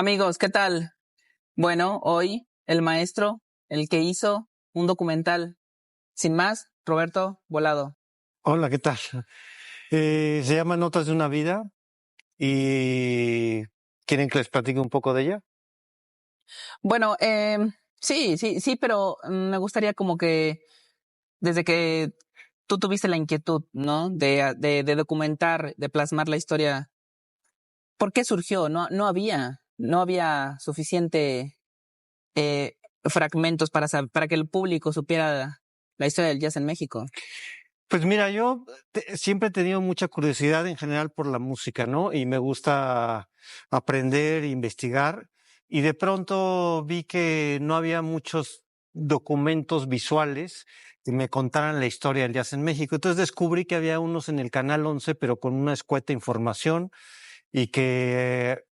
Amigos, ¿qué tal? Bueno, hoy el maestro, el que hizo un documental. Sin más, Roberto Volado. Hola, ¿qué tal? Se llama Notas de una vida y ¿quieren que les platique un poco de ella? Bueno, sí, pero me gustaría como que desde que tú tuviste la inquietud, ¿no? De documentar, de plasmar la historia, ¿por qué surgió? No había suficiente fragmentos para que el público supiera la historia del jazz en México. Pues mira, yo siempre he tenido mucha curiosidad en general por la música, ¿no? Y me gusta aprender, investigar. Y de pronto vi que no había muchos documentos visuales que me contaran la historia del jazz en México. Entonces descubrí que había unos en el Canal 11, pero con una escueta información y que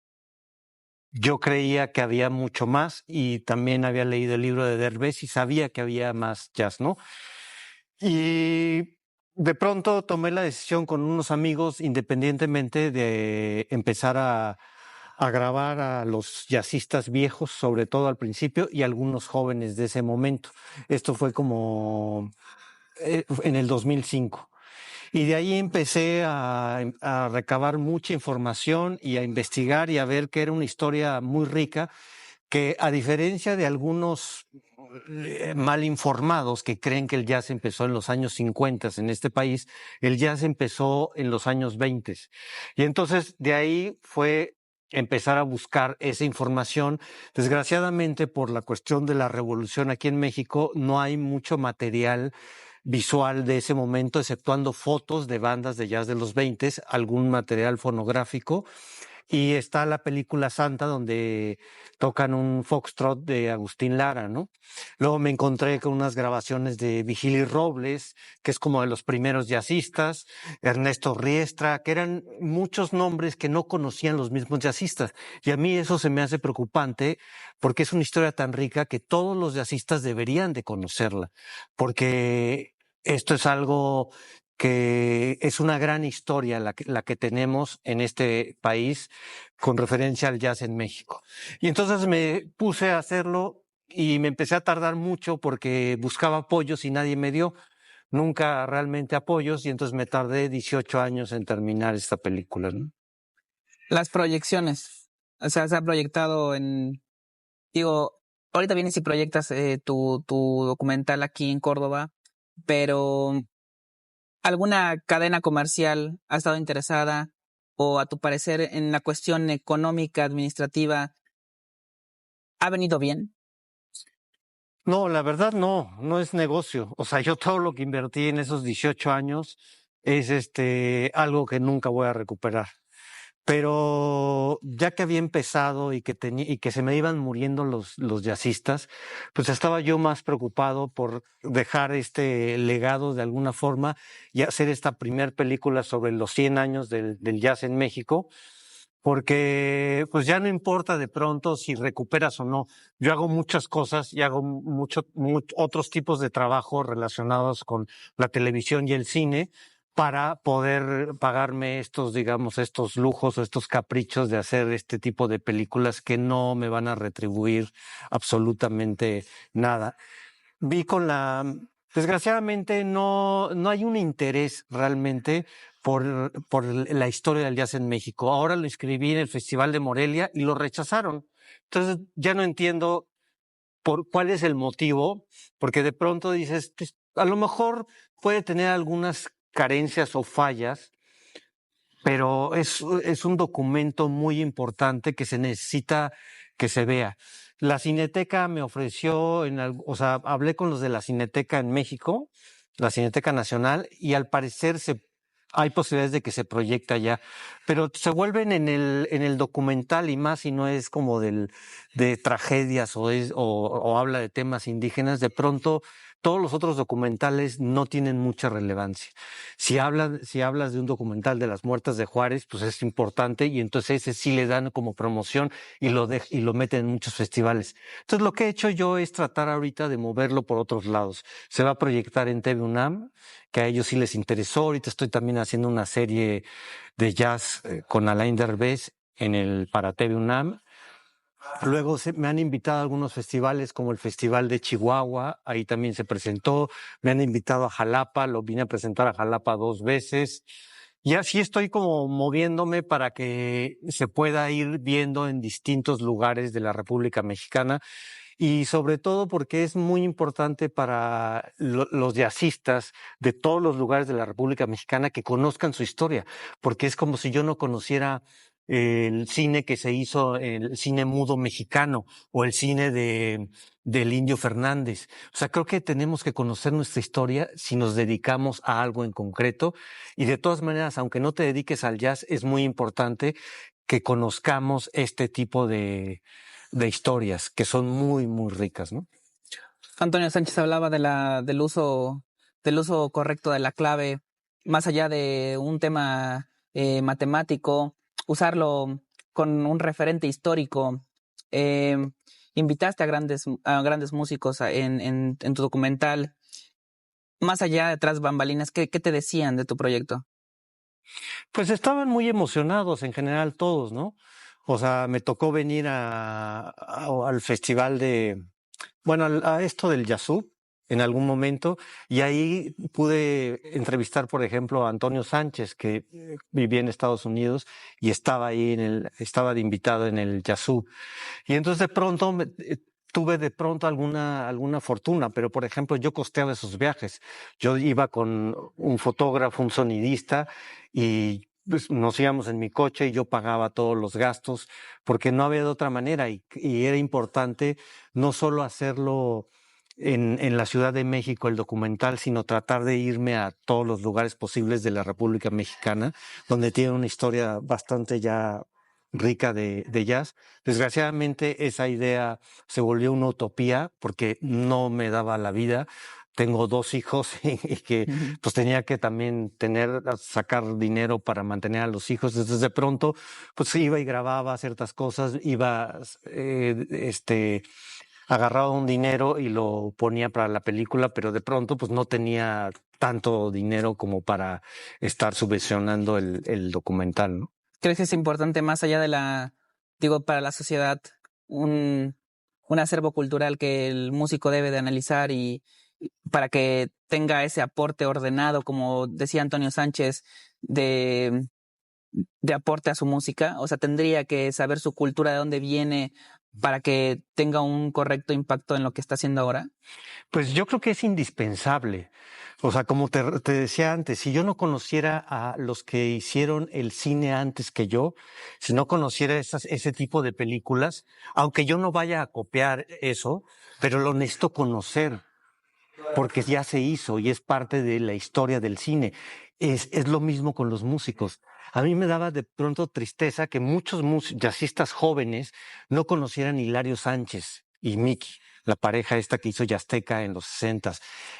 yo creía que había mucho más y también había leído el libro de Derbez y sabía que había más jazz, ¿no? Y de pronto tomé la decisión con unos amigos, independientemente de empezar a grabar a los jazzistas viejos, sobre todo al principio, y algunos jóvenes de ese momento. Esto fue como en el 2005. Y de ahí empecé a recabar mucha información y a investigar y a ver que era una historia muy rica, que a diferencia de algunos mal informados que creen que el jazz empezó en los años 50 en este país, el jazz empezó en los años 20. Y entonces de ahí fue empezar a buscar esa información. Desgraciadamente, por la cuestión de la revolución aquí en México, no hay mucho material visual de ese momento, exceptuando fotos de bandas de jazz de los 20, algún material fonográfico. Y está la película Santa, donde tocan un foxtrot de Agustín Lara, ¿no? Luego me encontré con unas grabaciones de Vigili Robles, que es como de los primeros jazzistas, Ernesto Riestra, que eran muchos nombres que no conocían los mismos jazzistas. Y a mí eso se me hace preocupante, porque es una historia tan rica que todos los jazzistas deberían de conocerla, porque esto es algo que es una gran historia la que tenemos en este país con referencia al jazz en México. Y entonces me puse a hacerlo y me empecé a tardar mucho porque buscaba apoyos y nadie me dio nunca realmente apoyos, y entonces me tardé 18 años en terminar esta película, ¿no? Las proyecciones. O sea, se ha proyectado digo, ahorita vienes y proyectas tu documental aquí en Córdoba, pero ¿alguna cadena comercial ha estado interesada o a tu parecer en la cuestión económica, administrativa, ha venido bien? No, la verdad no es negocio. O sea, yo todo lo que invertí en esos 18 años es algo que nunca voy a recuperar. Pero ya que había empezado y que se me iban muriendo los jazzistas, pues estaba yo más preocupado por dejar este legado de alguna forma y hacer esta primer película sobre los 100 años del jazz en México, porque pues ya no importa de pronto si recuperas o no. Yo hago muchas cosas y hago otros tipos de trabajo relacionados con la televisión y el cine para poder pagarme estos, digamos, estos lujos o estos caprichos de hacer este tipo de películas que no me van a retribuir absolutamente nada. Vi con desgraciadamente no hay un interés realmente por la historia del jazz en México. Ahora lo inscribí en el Festival de Morelia y lo rechazaron. Entonces ya no entiendo por cuál es el motivo, porque de pronto dices, pues, a lo mejor puede tener algunas carencias o fallas, pero es un documento muy importante que se necesita que se vea. La Cineteca me ofreció, o sea, hablé con los de la Cineteca en México, la Cineteca Nacional, y al parecer hay posibilidades de que se proyecte allá, pero se vuelven en el documental, y más si no es como de tragedias o habla de temas indígenas, de pronto todos los otros documentales no tienen mucha relevancia. Si hablas de un documental de las muertes de Juárez, pues es importante, y entonces ese sí le dan como promoción y lo meten en muchos festivales. Entonces lo que he hecho yo es tratar ahorita de moverlo por otros lados. Se va a proyectar en TV UNAM, que a ellos sí les interesó. Ahorita estoy también haciendo una serie de jazz con Alain Derbez para TV UNAM. Luego me han invitado a algunos festivales como el Festival de Chihuahua, ahí también se presentó. Me han invitado a Jalapa, lo vine a presentar a Jalapa 2 veces. Y así estoy como moviéndome para que se pueda ir viendo en distintos lugares de la República Mexicana y sobre todo porque es muy importante para los jazzistas de todos los lugares de la República Mexicana que conozcan su historia, porque es como si yo no conociera el cine que se hizo, el cine mudo mexicano o el cine del Indio Fernández. O sea, creo que tenemos que conocer nuestra historia si nos dedicamos a algo en concreto y de todas maneras, aunque no te dediques al jazz, es muy importante que conozcamos este tipo de historias que son muy, muy ricas, ¿no? Antonio Sánchez hablaba del uso correcto de la clave, más allá de un tema matemático, usarlo con un referente histórico. Eh, Invitaste a grandes músicos en tu documental. Más allá de tras bambalinas, ¿qué te decían de tu proyecto? Pues estaban muy emocionados en general todos, ¿no? O sea, me tocó venir al festival bueno, a esto del Yazú en algún momento, y ahí pude entrevistar, por ejemplo, a Antonio Sánchez, que vivía en Estados Unidos y estaba ahí estaba de invitado en el Yazú. Y entonces de pronto tuve de pronto alguna fortuna, pero por ejemplo yo costeaba esos viajes. Yo iba con un fotógrafo, un sonidista y pues, nos íbamos en mi coche y yo pagaba todos los gastos porque no había de otra manera y era importante no solo hacerlo en la Ciudad de México el documental, sino tratar de irme a todos los lugares posibles de la República Mexicana, donde tiene una historia bastante ya rica de jazz. Desgraciadamente esa idea se volvió una utopía porque no me daba la vida. Tengo 2 hijos y que Ujú. pues tenía que también sacar dinero para mantener a los hijos. Entonces de pronto pues iba y grababa ciertas cosas, iba agarraba un dinero y lo ponía para la película, pero de pronto pues no tenía tanto dinero como para estar subvencionando el documental, ¿no? ¿Crees que es importante más allá de digo, para la sociedad, un, un acervo cultural que el músico debe de analizar y para que tenga ese aporte ordenado, como decía Antonio Sánchez, de aporte a su música? O sea, tendría que saber su cultura, de dónde viene, para que tenga un correcto impacto en lo que está haciendo ahora. Pues yo creo que es indispensable. O sea, como te decía antes, si yo no conociera a los que hicieron el cine antes que yo, si no conociera ese tipo de películas, aunque yo no vaya a copiar eso, pero lo necesito conocer porque ya se hizo y es parte de la historia del cine. Es lo mismo con los músicos. A mí me daba de pronto tristeza que muchos jazzistas jóvenes no conocieran a Hilario Sánchez y Miki, la pareja esta que hizo Yazteca en los 60,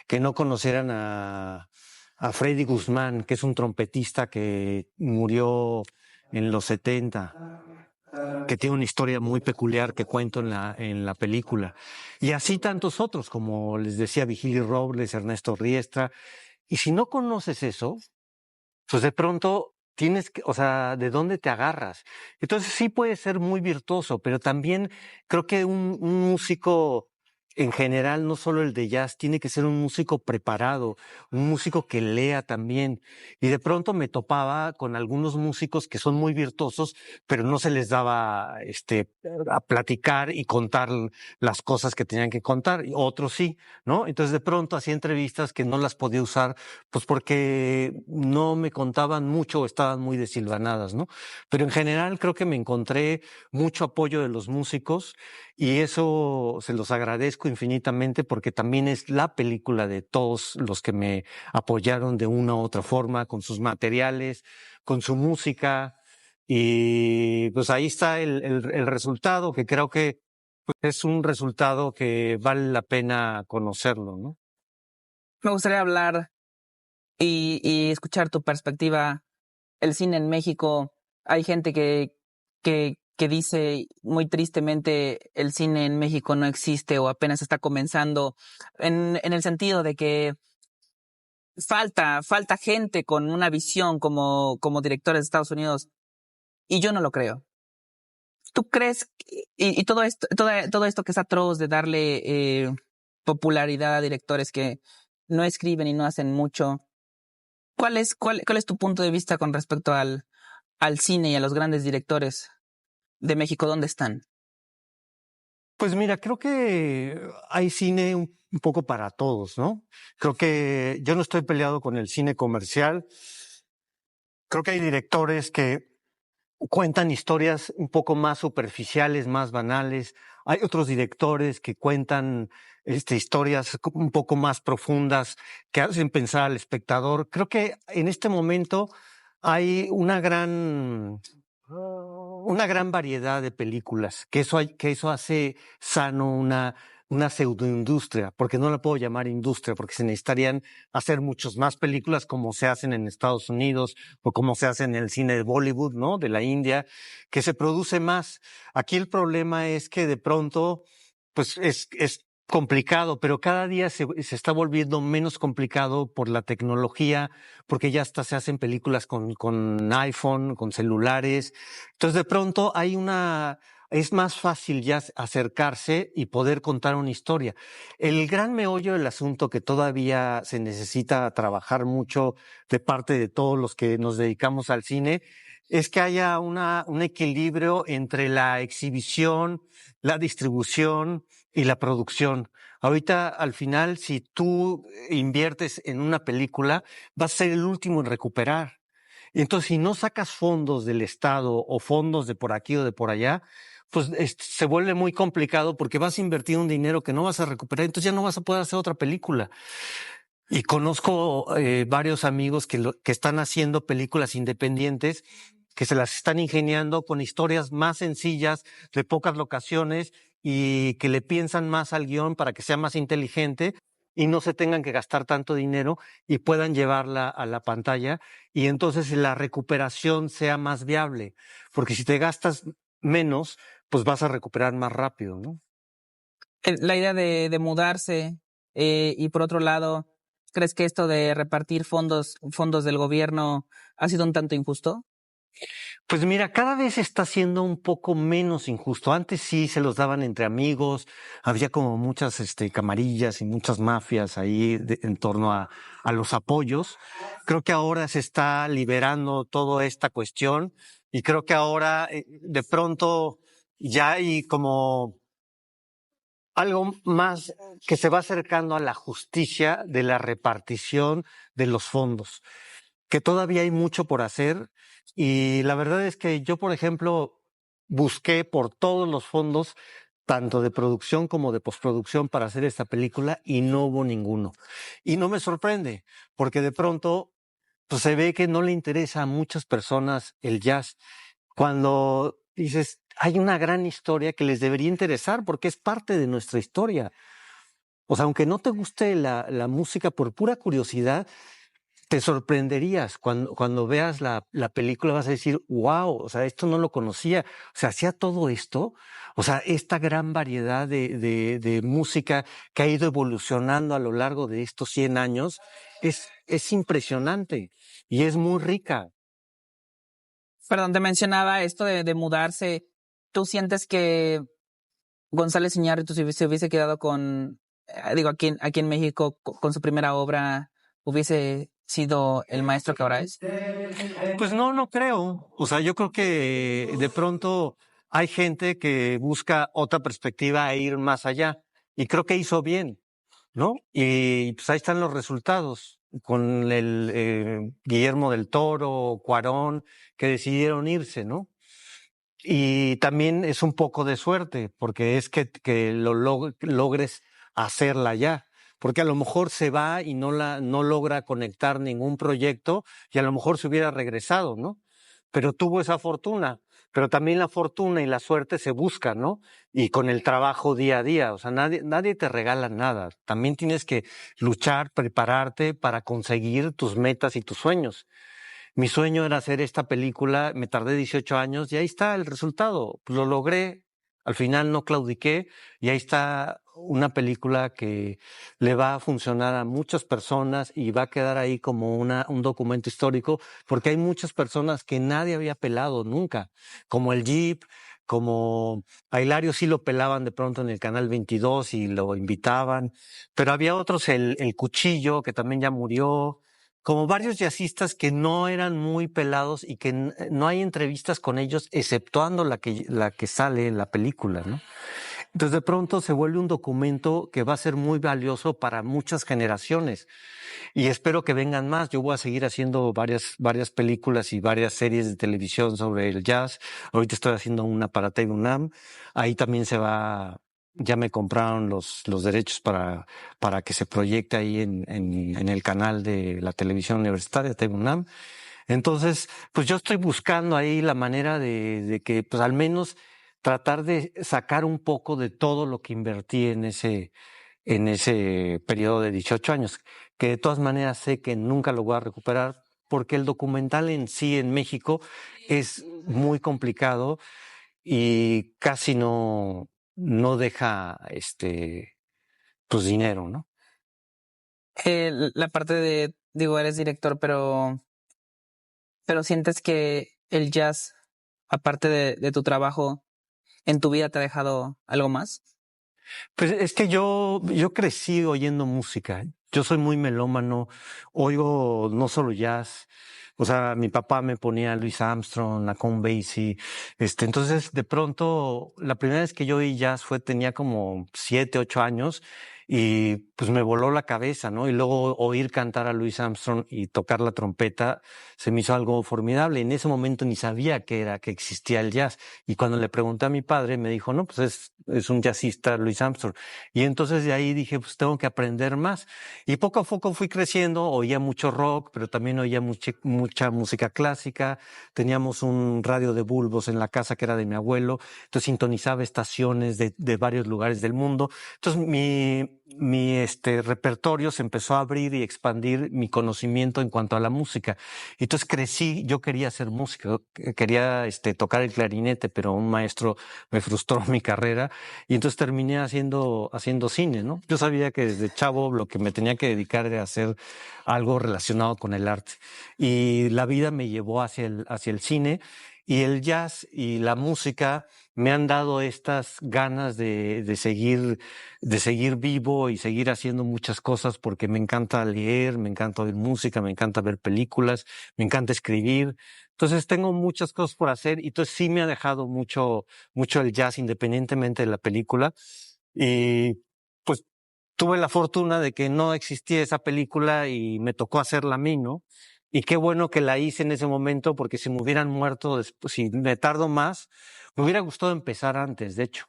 que no conocieran a Freddy Guzmán, que es un trompetista que murió en los 70, que tiene una historia muy peculiar que cuento en la película. Y así tantos otros, como les decía Vigilio Robles, Ernesto Riestra. Y si no conoces eso, pues de pronto tienes que, o sea, ¿de dónde te agarras? Entonces sí puede ser muy virtuoso, pero también creo que un músico en general, no solo el de jazz, tiene que ser un músico preparado, un músico que lea también. Y de pronto me topaba con algunos músicos que son muy virtuosos, pero no se les daba a platicar y contar las cosas que tenían que contar, y otros sí, ¿no? Entonces de pronto hacía entrevistas que no las podía usar pues porque no me contaban mucho o estaban muy desilvanadas, ¿no? Pero en general creo que me encontré mucho apoyo de los músicos y eso se los agradezco infinitamente porque también es la película de todos los que me apoyaron de una u otra forma, con sus materiales, con su música. Y pues ahí está el resultado, que creo que es un resultado que vale la pena conocerlo, ¿no? Me gustaría hablar y escuchar tu perspectiva. El cine en México, hay gente que dice muy tristemente el cine en México no existe o apenas está comenzando, en el sentido de que falta gente con una visión como directores de Estados Unidos, y yo no lo creo. ¿Tú crees, y todo esto que es atroz de darle popularidad a directores que no escriben y no hacen mucho, cuál es tu punto de vista con respecto al cine y a los grandes directores de México? ¿Dónde están? Pues mira, creo que hay cine un poco para todos, ¿no? Creo que yo no estoy peleado con el cine comercial. Creo que hay directores que cuentan historias un poco más superficiales, más banales. Hay otros directores que cuentan historias un poco más profundas, que hacen pensar al espectador. Creo que en este momento hay una gran variedad de películas, que eso hace sano una pseudoindustria, porque no la puedo llamar industria, porque se necesitarían hacer muchas más películas como se hacen en Estados Unidos o como se hace en el cine de Bollywood, ¿no? De la India, que se produce más. Aquí el problema es que de pronto, pues es complicado, pero cada día se está volviendo menos complicado por la tecnología, porque ya hasta se hacen películas con iPhone, con celulares. Entonces, de pronto es más fácil ya acercarse y poder contar una historia. El gran meollo del asunto que todavía se necesita trabajar mucho de parte de todos los que nos dedicamos al cine es que haya un equilibrio entre la exhibición, la distribución y la producción. Ahorita, al final, si tú inviertes en una película, vas a ser el último en recuperar. Y entonces, si no sacas fondos del Estado o fondos de por aquí o de por allá, pues se vuelve muy complicado porque vas a invertir un dinero que no vas a recuperar, entonces ya no vas a poder hacer otra película. Y conozco varios amigos que están haciendo películas independientes, que se las están ingeniando con historias más sencillas, de pocas locaciones, y que le piensan más al guión para que sea más inteligente y no se tengan que gastar tanto dinero y puedan llevarla a la pantalla, y entonces la recuperación sea más viable, porque si te gastas menos, pues vas a recuperar más rápido, ¿no? La idea de mudarse, y por otro lado, ¿crees que esto de repartir fondos del gobierno ha sido un tanto injusto? Pues mira, cada vez está siendo un poco menos injusto. Antes sí se los daban entre amigos, había como muchas camarillas y muchas mafias ahí en torno a los apoyos. Creo que ahora se está liberando toda esta cuestión y creo que ahora de pronto ya hay como algo más que se va acercando a la justicia de la repartición de los fondos, que todavía hay mucho por hacer, y la verdad es que yo, por ejemplo, busqué por todos los fondos, tanto de producción como de postproducción, para hacer esta película y no hubo ninguno. Y no me sorprende, porque de pronto pues, se ve que no le interesa a muchas personas el jazz. Cuando dices, hay una gran historia que les debería interesar porque es parte de nuestra historia. O sea, aunque no te guste la música, por pura curiosidad, te sorprenderías cuando veas la película, vas a decir, wow, o sea, esto no lo conocía. O sea, hacía todo esto, o sea, esta gran variedad de música que ha ido evolucionando a lo largo de estos 100 años, es impresionante y es muy rica. Perdón, te mencionaba esto de mudarse. ¿Tú sientes que González Iñárritu se hubiese quedado digo, aquí en México, con su primera obra, hubiese sido el maestro que ahora es? Pues no, no creo. O sea, yo creo que de pronto hay gente que busca otra perspectiva e ir más allá. Y creo que hizo bien, ¿no? Y pues ahí están los resultados con el Guillermo del Toro, Cuarón, que decidieron irse, ¿no? Y también es un poco de suerte, porque es que logres hacerla ya. Porque a lo mejor se va y no logra conectar ningún proyecto y a lo mejor se hubiera regresado, ¿no? Pero tuvo esa fortuna. Pero también la fortuna y la suerte se buscan, ¿no? Y con el trabajo día a día. O sea, nadie te regala nada. También tienes que luchar, prepararte para conseguir tus metas y tus sueños. Mi sueño era hacer esta película, me tardé 18 años y ahí está el resultado. Lo logré, al final no claudiqué y ahí está una película que le va a funcionar a muchas personas y va a quedar ahí como un documento histórico, porque hay muchas personas que nadie había pelado nunca, como el Jeep, como a Hilario sí lo pelaban de pronto en el Canal 22 y lo invitaban, pero había otros, el Cuchillo, que también ya murió, como varios jazzistas que no eran muy pelados y que no hay entrevistas con ellos, exceptuando la que sale en la película, ¿no? Entonces de pronto se vuelve un documento que va a ser muy valioso para muchas generaciones y espero que vengan más. Yo voy a seguir haciendo varias películas y varias series de televisión sobre el jazz. Ahorita estoy haciendo una para TV UNAM. Ahí también ya me compraron los derechos para que se proyecte ahí en el canal de la televisión universitaria TV UNAM. Entonces, pues yo estoy buscando ahí la manera de que, pues al menos tratar de sacar un poco de todo lo que invertí en ese periodo de 18 años, que de todas maneras sé que nunca lo voy a recuperar, porque el documental en sí en México es muy complicado y casi no deja pues dinero, ¿no? La parte de, digo, eres director, pero sientes que el jazz, aparte de tu trabajo, en tu vida te ha dejado algo más. Pues es que yo crecí oyendo música. Yo soy muy melómano, oigo no solo jazz. O sea, mi papá me ponía a Louis Armstrong, a Count Basie. Entonces, de pronto, la primera vez que yo oí jazz tenía como 7, 8 años y pues me voló la cabeza, ¿no? Y luego oír cantar a Louis Armstrong y tocar la trompeta se me hizo algo formidable. En ese momento ni sabía que existía el jazz. Y cuando le pregunté a mi padre, me dijo, no, pues es un jazzista, Louis Armstrong. Y entonces de ahí dije, pues tengo que aprender más. Y poco a poco fui creciendo, oía mucho rock, pero también oía mucha música clásica. Teníamos un radio de bulbos en la casa que era de mi abuelo, entonces sintonizaba estaciones de varios lugares del mundo. Entonces mi repertorio se empezó a abrir y expandir mi conocimiento en cuanto a la música. Entonces crecí, yo quería ser músico, quería tocar el clarinete, pero un maestro me frustró mi carrera y entonces terminé haciendo cine, ¿no? Yo sabía que desde chavo lo que me tenía que dedicar era hacer algo relacionado con el arte. Y la vida me llevó hacia el cine y el jazz y la música me han dado estas ganas de seguir vivo y seguir haciendo muchas cosas porque me encanta leer, me encanta oír música, me encanta ver películas, me encanta escribir. Entonces tengo muchas cosas por hacer y entonces sí me ha dejado mucho el jazz independientemente de la película. Y pues tuve la fortuna de que no existía esa película y me tocó hacerla a mí, ¿no? Y qué bueno que la hice en ese momento porque si me hubieran muerto después, si me tardo más, me hubiera gustado empezar antes, de hecho.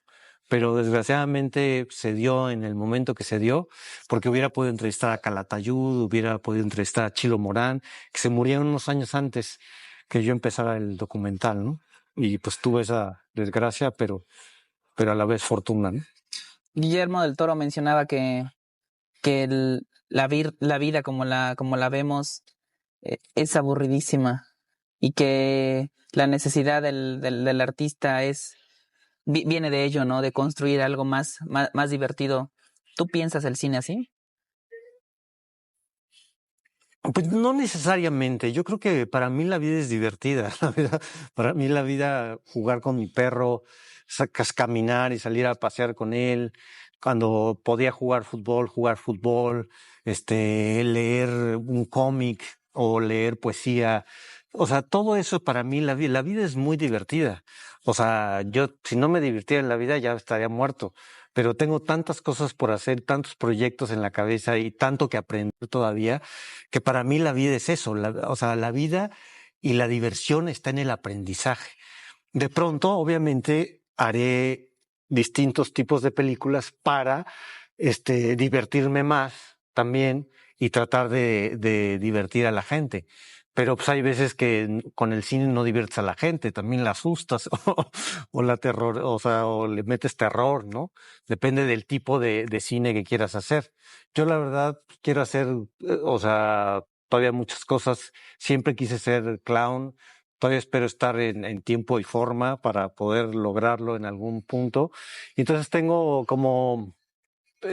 Pero desgraciadamente se dio en el momento que se dio, porque hubiera podido entrevistar a Calatayud, hubiera podido entrevistar a Chilo Morán, que se murieron unos años antes que yo empezara el documental, ¿no? Y pues tuve esa desgracia, pero a la vez fortuna, ¿no? Guillermo del Toro mencionaba que la vida como la vemos es aburridísima y que la necesidad del artista viene de ello, ¿no? De construir algo más divertido. ¿Tú piensas el cine así? Pues no necesariamente. Yo creo que para mí la vida es divertida. Para mí la vida, jugar con mi perro, caminar y salir a pasear con él. Cuando podía jugar fútbol, leer un cómic o leer poesía. O sea, todo eso para mí la vida es muy divertida. O sea, yo si no me divirtiera en la vida ya estaría muerto, pero tengo tantas cosas por hacer, tantos proyectos en la cabeza y tanto que aprender todavía, que para mí la vida es eso, o sea, la vida y la diversión está en el aprendizaje. De pronto, obviamente, haré distintos tipos de películas para divertirme más también y tratar de divertir a la gente. Pero pues hay veces que con el cine no diviertes a la gente, también la asustas o la terror, o sea, o le metes terror, ¿no? Depende del tipo de cine que quieras hacer. Yo la verdad quiero hacer, o sea, todavía muchas cosas. Siempre quise ser clown. Todavía espero estar en tiempo y forma para poder lograrlo en algún punto. Y entonces tengo como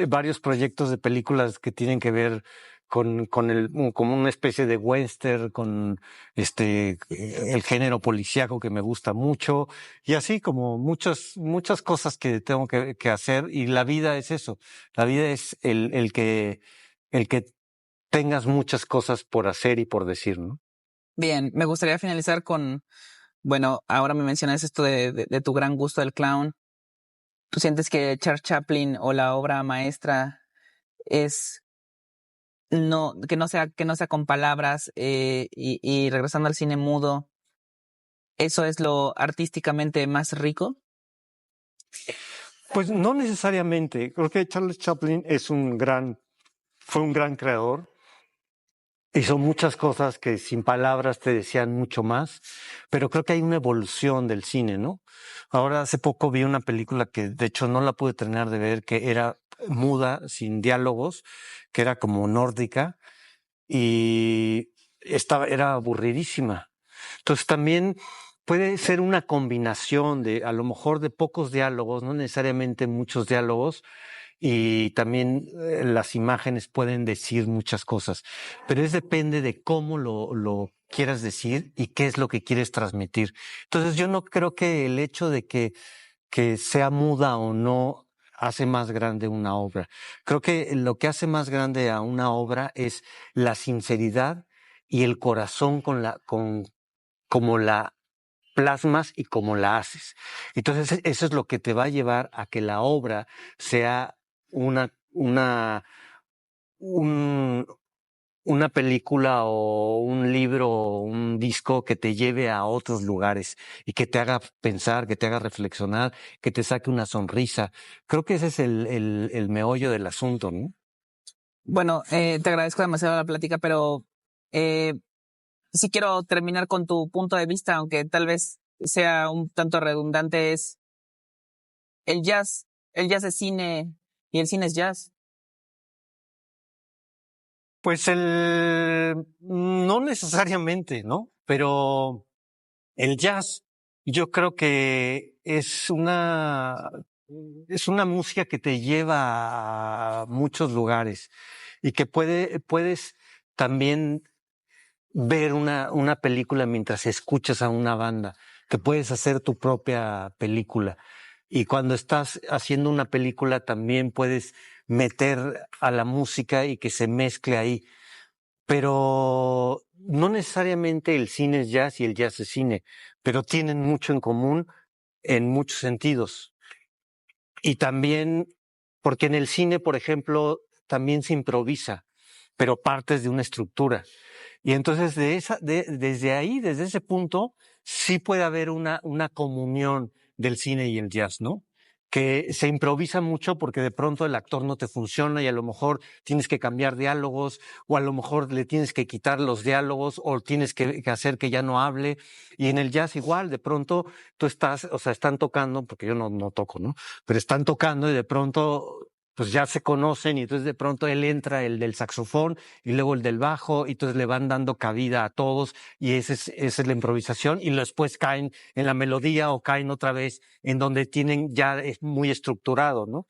varios proyectos de películas que tienen que ver como una especie de western, con el género policíaco que me gusta mucho, y así como muchas cosas que tengo que hacer, y la vida es eso. La vida es el que tengas muchas cosas por hacer y por decir, ¿no? Bien, me gustaría finalizar con, bueno, ahora me mencionas esto de tu gran gusto del clown. ¿Tú sientes que Charles Chaplin o la obra maestra es que no sea con palabras, y regresando al cine mudo, eso es lo artísticamente más rico? Pues no necesariamente. Creo que Charles Chaplin fue un gran creador. Hizo muchas cosas que sin palabras te decían mucho más, pero creo que hay una evolución del cine, ¿no? Ahora hace poco vi una película que de hecho no la pude terminar de ver, que era muda, sin diálogos, que era como nórdica y era aburridísima. Entonces también puede ser una combinación de, a lo mejor, de pocos diálogos, no necesariamente muchos diálogos, y también las imágenes pueden decir muchas cosas, pero depende de cómo lo quieras decir y qué es lo que quieres transmitir. Entonces yo no creo que el hecho de que sea muda o no hace más grande una obra. Creo que lo que hace más grande a una obra es la sinceridad y el corazón como la plasmas y cómo la haces. Entonces, eso es lo que te va a llevar a que la obra sea una, una, un, una película o un libro o un disco que te lleve a otros lugares y que te haga pensar, que te haga reflexionar, que te saque una sonrisa. Creo que ese es el meollo del asunto, ¿no? Bueno, te agradezco demasiado la plática, pero eh, sí quiero terminar con tu punto de vista, aunque tal vez sea un tanto redundante, es el jazz. El jazz es cine y el cine es jazz. Pues no necesariamente, ¿no? Pero el jazz, yo creo que es una música que te lleva a muchos lugares y que puedes también ver una película mientras escuchas a una banda, que puedes hacer tu propia película. Y cuando estás haciendo una película también puedes meter a la música y que se mezcle ahí. Pero no necesariamente el cine es jazz y el jazz es cine, pero tienen mucho en común en muchos sentidos. Y también, porque en el cine, por ejemplo, también se improvisa, pero partes de una estructura. Y entonces desde ahí, desde ese punto, sí puede haber una comunión del cine y el jazz, ¿no? Que se improvisa mucho porque de pronto el actor no te funciona y a lo mejor tienes que cambiar diálogos o a lo mejor le tienes que quitar los diálogos o tienes que hacer que ya no hable. Y en el jazz igual, de pronto tú estás, o sea, están tocando, porque yo no toco, ¿no? Pero están tocando y de pronto pues ya se conocen y entonces de pronto él entra, el del saxofón y luego el del bajo y entonces le van dando cabida a todos y esa es la improvisación y después caen en la melodía o caen otra vez en donde tienen ya es muy estructurado, ¿no?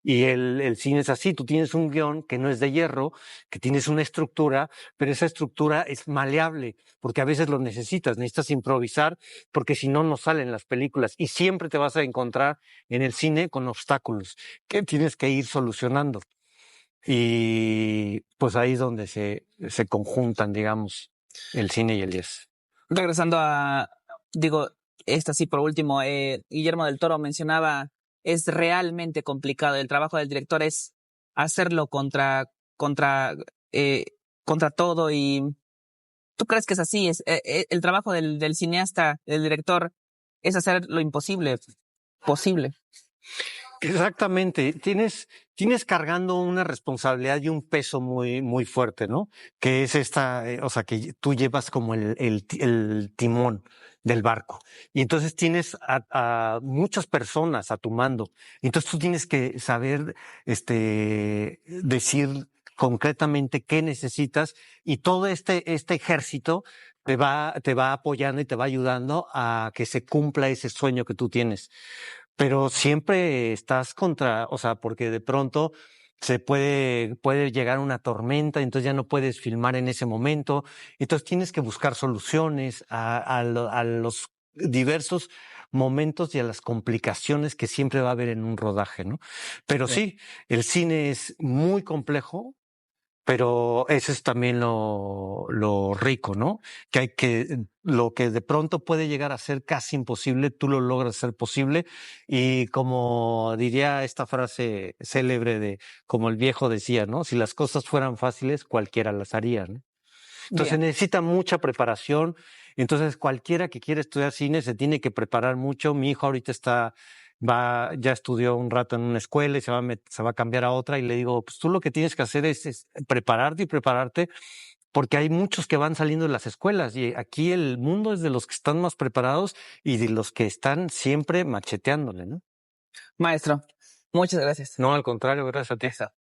Y el cine es así, tú tienes un guión que no es de hierro, que tienes una estructura, pero esa estructura es maleable, porque a veces lo necesitas improvisar, porque si no, no salen las películas. Y siempre te vas a encontrar en el cine con obstáculos que tienes que ir solucionando. Y pues ahí es donde se conjuntan, digamos, el cine y el jazz. Regresando digo, esta sí por último, Guillermo del Toro mencionaba, es realmente complicado. El trabajo del director es hacerlo contra, eh, contra todo. Y ¿tú crees que es así? El trabajo del cineasta, del director, es hacer lo imposible posible. Exactamente, tienes cargando una responsabilidad y un peso muy fuerte, ¿no? Que es o sea, que tú llevas como el timón del barco. Y entonces tienes a muchas personas a tu mando. Entonces tú tienes que saber, decir concretamente qué necesitas y todo este ejército te va apoyando y te va ayudando a que se cumpla ese sueño que tú tienes, pero siempre estás o sea, porque de pronto puede llegar una tormenta, entonces ya no puedes filmar en ese momento. Entonces tienes que buscar soluciones a los diversos momentos y a las complicaciones que siempre va a haber en un rodaje, ¿no? Pero sí, el cine es muy complejo, pero eso es también lo rico, ¿no? Lo que de pronto puede llegar a ser casi imposible, tú lo logras hacer posible. Y como diría esta frase célebre como el viejo decía, ¿no? Si las cosas fueran fáciles, cualquiera las haría, ¿no? Entonces Bien. necesita mucha preparación. Entonces cualquiera que quiera estudiar cine se tiene que preparar mucho. Mi hijo ahorita ya estudió un rato en una escuela y se va a cambiar a otra y le digo, pues tú lo que tienes que hacer es prepararte y prepararte porque hay muchos que van saliendo de las escuelas y aquí el mundo es de los que están más preparados y de los que están siempre macheteándole, ¿no? Maestro, muchas gracias. No, al contrario, gracias a ti. Eso.